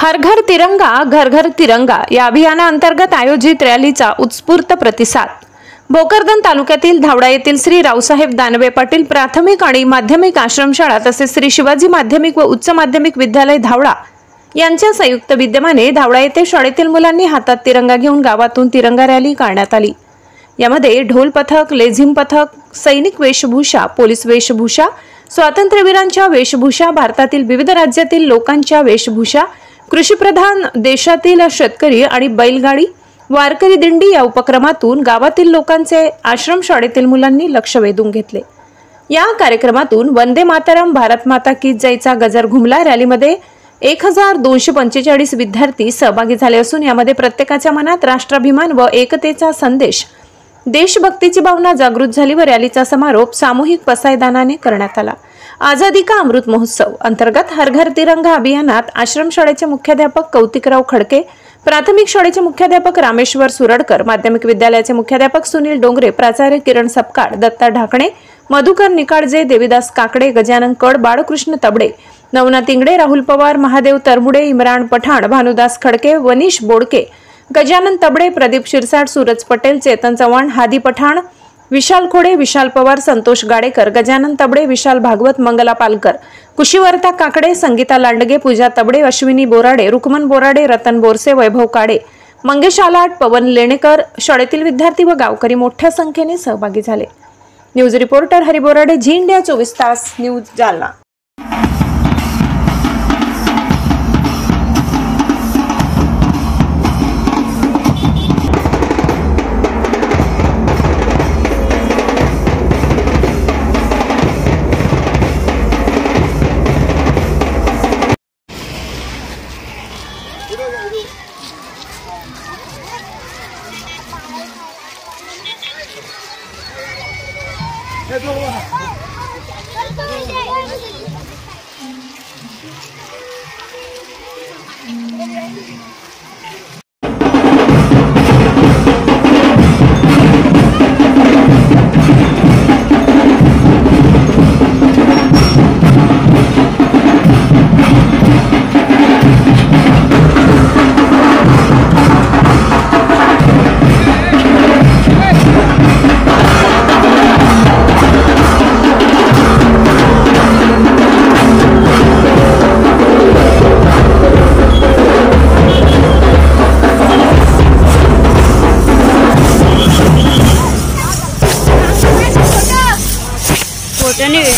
हर घर तिरंगा घर घर तिरंगा या अभियानाअंतर्गत आयोजित रॅलीचा उत्स्फूर्त प्रतिसाद। भोकरदन तालुक्यातील धावडा येथील श्री रावसाहेब दानवे पाटील प्राथमिक आणि माध्यमिक आश्रमशाळा तसेच श्री शिवाजी माध्यमिक व उच्च माध्यमिक विद्यालय धावडा यांच्या संयुक्त विद्यमाने धावडा येथे शाळेतील मुलांनी हातात तिरंगा घेऊन गावातून तिरंगा रॅली काढण्यात आली। यामध्ये ढोल पथक, लेझिम पथक, सैनिक वेशभूषा, पोलीस वेशभूषा, स्वातंत्र्यवीरांच्या वेशभूषा, भारतातील विविध राज्यातील लोकांच्या वेशभूषा, कृषीप्रधान देशातील शेतकरी आणि बैलगाडी वारकरी दिंडी या उपक्रमातून गावातील लोकांचे आश्रमशाळेतील मुलांनी लक्ष वेधून घेतले। या कार्यक्रमातून वंदे मातरम, भारत माता की जयचा गजर घुमला। रॅलीमध्ये 1245 विद्यार्थी सहभागी झाले असून यामध्ये प्रत्येकाच्या मनात राष्ट्राभिमान व एकतेचा संदेश, देशभक्तीची भावना जागृत झाली व रॅलीचा समारोप सामूहिक पसायदानाने करण्यात आला। आझादी का अमृत महोत्सव अंतर्गत हर घर तिरंगा अभियानात आश्रमशाळेचे मुख्याध्यापक कौतिकराव खडके, प्राथमिक शाळेचे मुख्याध्यापक रामेश्वर सुरडकर, माध्यमिक विद्यालयाचे मुख्याध्यापक सुनील डोंगरे, प्राचार्य किरण सपकाळ, दत्ता ढाकणे, मधुकर निकाळजे, देवीदास काकडे, गजानन कड, बाळकृष्ण तबडे, नवनाथ इंगडे, राहुल पवार, महादेव तरमुडे, इम्रान पठाण, भानुदास खडके, वनीश बोडके, गजानन तबडे, प्रदीप शिरसाट, सूरज पटेल, चेतन चव्हाण, हादी पठाण, विशाल खोडे, विशाल पवार, संतोष गाडेकर, गजानन तबडे, विशाल भागवत, मंगला पालकर, कुशीवर्ता काकडे, संगीता लांडगे, पूजा तबडे, अश्विनी बोराडे, रुक्मन बोराडे, रतन बोरसे, वैभव काडे, मंगेश आलाट, पवन लेणेकर, शाळेतील विद्यार्थी व गावकरी मोठ्या संख्येने सहभागी झाले। News reporter Hari Borade, Zee India 24 तास न्यूज, जालना। फोटो नहीं